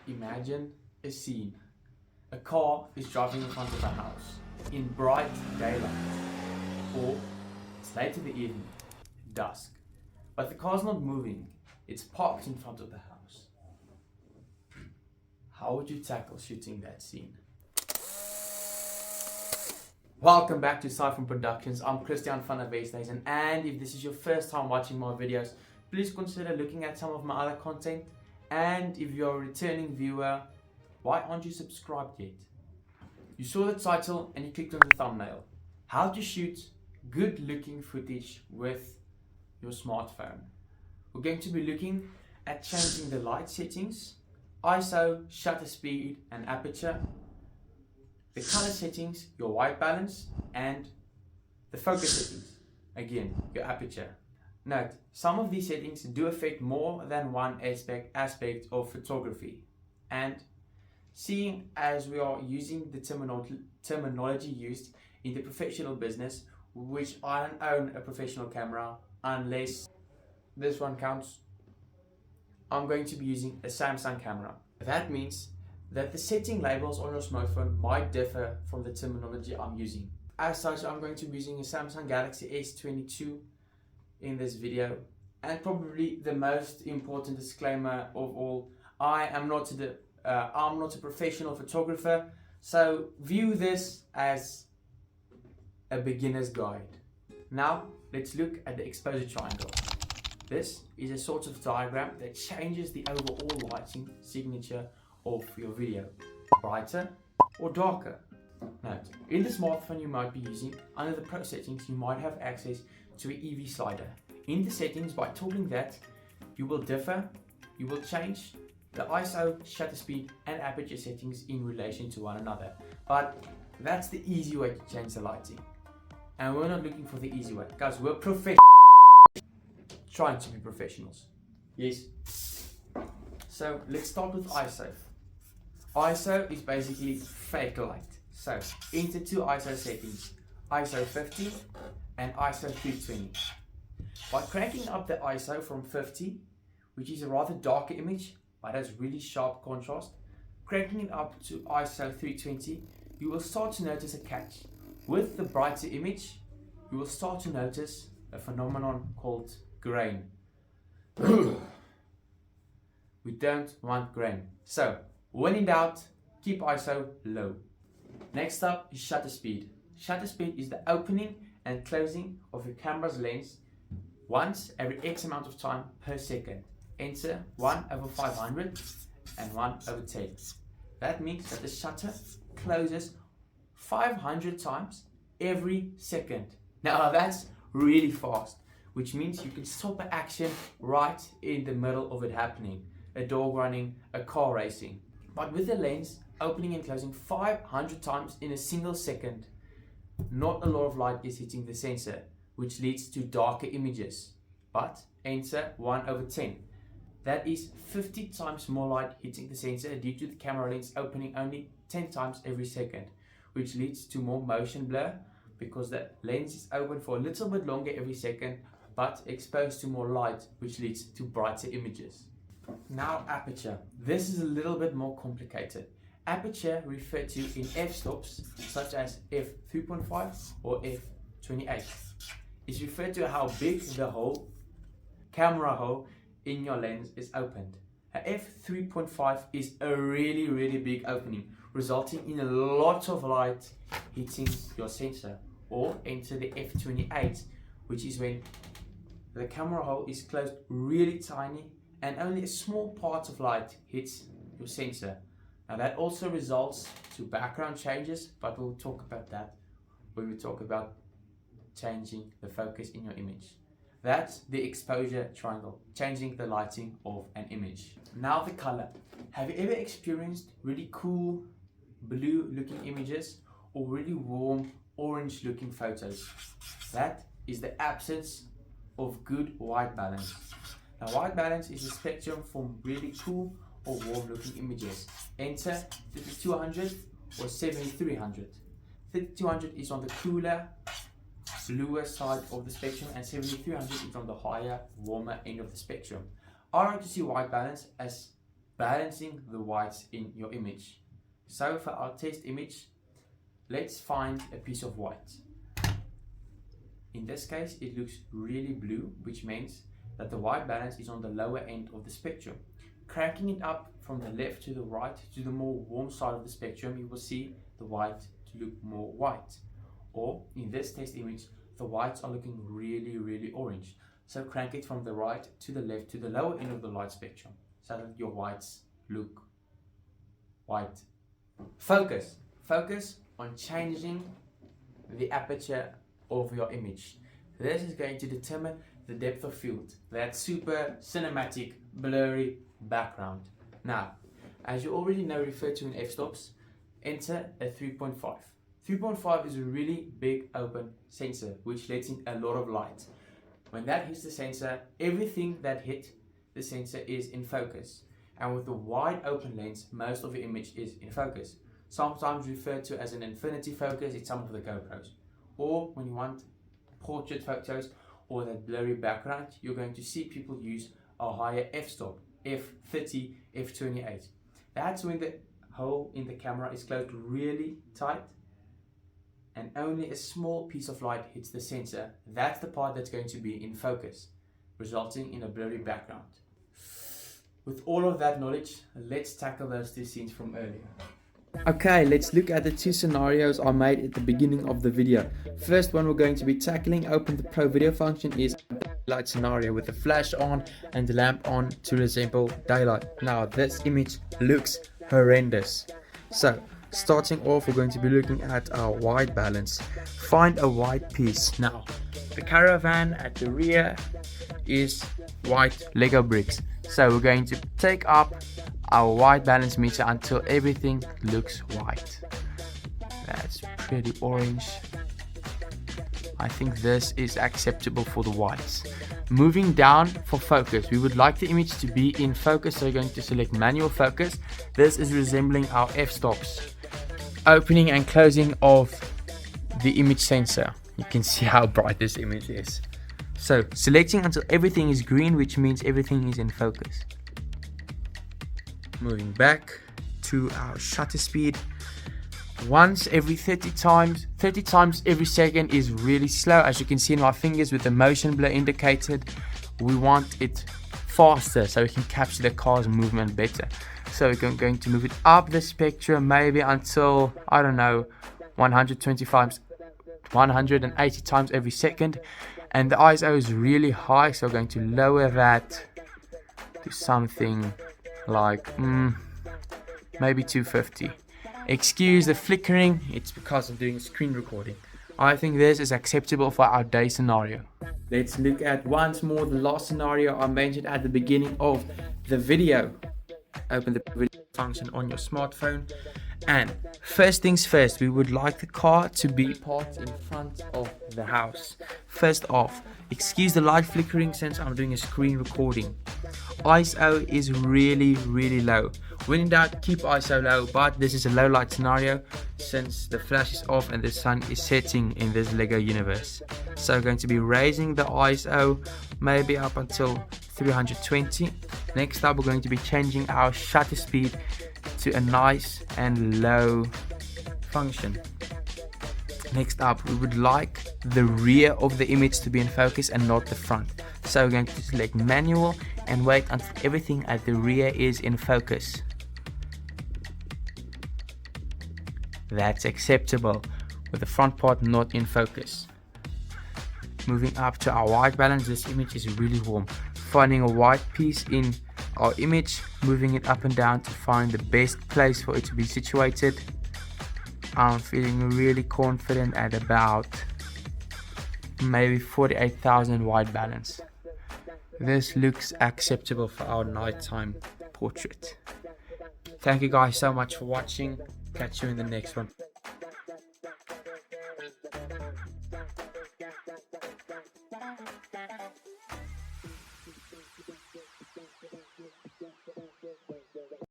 Imagine a scene. A car is driving in front of a house in bright daylight, or it's late in the evening, dusk. But the car's not moving, it's parked in front of the house. How would you tackle shooting that scene? Welcome back to Siphon Productions. I'm Christian van der Westhuizen, and if this is your first time watching my videos, please consider looking at some of my other content. And if you're a returning viewer, why aren't you subscribed yet? You saw the title and you clicked on the thumbnail. How to shoot good looking footage with your smartphone. We're going to be looking at changing the light settings, ISO, shutter speed and aperture, the color settings, your white balance, and the focus settings, again, your aperture. Note, some of these settings do affect more than one aspect of photography, and seeing as we are using the terminology used in the professional business, which I don't own a professional camera unless this one counts, I'm going to be using a Samsung camera. That means that the setting labels on your smartphone might differ from the terminology I'm using. As such, I'm going to be using a Samsung Galaxy S22 in this video, and probably the most important disclaimer of all, I'm not a professional photographer, so view this as a beginner's guide. Now let's look at the exposure triangle. This is a sort of diagram that changes the overall lighting signature of your video, brighter or darker. Note, in the smartphone you might be using, under the Pro settings you might have access to an EV slider. In the settings, by toggling that, you will change the ISO, shutter speed and aperture settings in relation to one another. But that's the easy way to change the lighting. And we're not looking for the easy way, guys. We're trying to be professionals. Yes. So let's start with ISO. ISO is basically fake light. So enter two ISO settings, ISO 50 and ISO 320. By cranking up the ISO from 50, which is a rather darker image but has really sharp contrast, cranking it up to ISO 320, you will start to notice a catch. With the brighter image, you will start to notice a phenomenon called grain. We don't want grain. So, when in doubt, keep ISO low. Next up is shutter speed. Shutter speed is the opening and closing of your camera's lens once every X amount of time per second. Enter 1/500 and 1/10. That means that the shutter closes 500 times every second. Now that's really fast, which means you can stop an action right in the middle of it happening. A dog running, a car racing. But with the lens opening and closing 500 times in a single second, not a lot of light is hitting the sensor, which leads to darker images. But enter 1/10. That is 50 times more light hitting the sensor due to the camera lens opening only 10 times every second, which leads to more motion blur because the lens is open for a little bit longer every second but exposed to more light, which leads to brighter images. Now aperture. This is a little bit more complicated. Aperture referred to in f-stops such as f3.5 or f28 is referred to how big the camera hole in your lens is opened. A f3.5 is a really big opening, resulting in a lot of light hitting your sensor. Or enter the f28, which is when the camera hole is closed really tiny and only a small part of light hits your sensor. Now that also results to background changes, but we'll talk about that when we talk about changing the focus in your image. That's the exposure triangle, changing the lighting of an image. Now the color. Have you ever experienced really cool blue looking images or really warm orange looking photos? That is the absence of good white balance. Now white balance is a spectrum from really cool or warm looking images. Enter 3200 or 7300. 3200 is on the cooler, bluer side of the spectrum, and 7300 is on the higher, warmer end of the spectrum. I like to see white balance as balancing the whites in your image. So for our test image, let's find a piece of white. In this case, it looks really blue, which means that the white balance is on the lower end of the spectrum. Cracking it up from the left to the right to the more warm side of the spectrum, you will see the white to look more white. Or in this test image, the whites are looking really orange. So crank it from the right to the left to the lower end of the light spectrum so that your whites look white. Focus on changing the aperture of your image. This is going to determine the depth of field, that super cinematic blurry background. Now, as you already know, referred to in f-stops, enter a 3.5. 3.5 is a really big open sensor which lets in a lot of light. When that hits the sensor, everything that hit the sensor is in focus. And with the wide open lens, most of the image is in focus. Sometimes referred to as an infinity focus in some of the GoPros. Or when you want portrait photos or that blurry background, you're going to see people use a higher f-stop, f30, f28. That's when the hole in the camera is closed really tight and only a small piece of light hits the sensor. That's the part that's going to be in focus, resulting in a blurry background. With all of that knowledge, let's tackle those two scenes from earlier. Okay, let's look at the two scenarios I made at the beginning of the video. First one we're going to be tackling, open the Pro Video function, is daylight scenario with the flash on and the lamp on to resemble daylight. Now this image looks horrendous. So starting off, we're going to be looking at our white balance. Find a white piece. Now the caravan at the rear is white Lego bricks. So we're going to take up our white balance meter until everything looks white. That's pretty orange. I think this is acceptable for the whites. Moving down for focus, we would like the image to be in focus, so we're going to select manual focus. This is resembling our f-stops. Opening and closing of the image sensor. You can see how bright this image is. So selecting until everything is green, which means everything is in focus. Moving back to our shutter speed. Once every 30 times every second is really slow. As you can see in my fingers with the motion blur indicated, we want it faster so we can capture the car's movement better. So we're going to move it up the spectrum maybe until, I don't know, 180 times every second. And the ISO is really high, so we're going to lower that to something like maybe 250. Excuse the flickering, it's because I'm doing screen recording. I think this is acceptable for our day scenario. Let's look at once more the last scenario I mentioned at the beginning of the video. Open the video function on your smartphone, and first things first, we would like the car to be parked in front of the house. First off, excuse the light flickering since I'm doing a screen recording. ISO is really low. When in doubt, keep ISO low, but this is a low light scenario since the flash is off and the sun is setting in this Lego universe. So we're going to be raising the ISO maybe up until 320. Next up, we're going to be changing our shutter speed to a nice and low function. Next up, we would like the rear of the image to be in focus and not the front. So we're going to select manual and wait until everything at the rear is in focus. That's acceptable, with the front part not in focus. Moving up to our white balance, this image is really warm. Finding a white piece in our image, moving it up and down to find the best place for it to be situated. I'm feeling really confident at about maybe 48,000 white balance. This looks acceptable for our nighttime portrait. Thank you guys so much for watching. Catch you in the next one.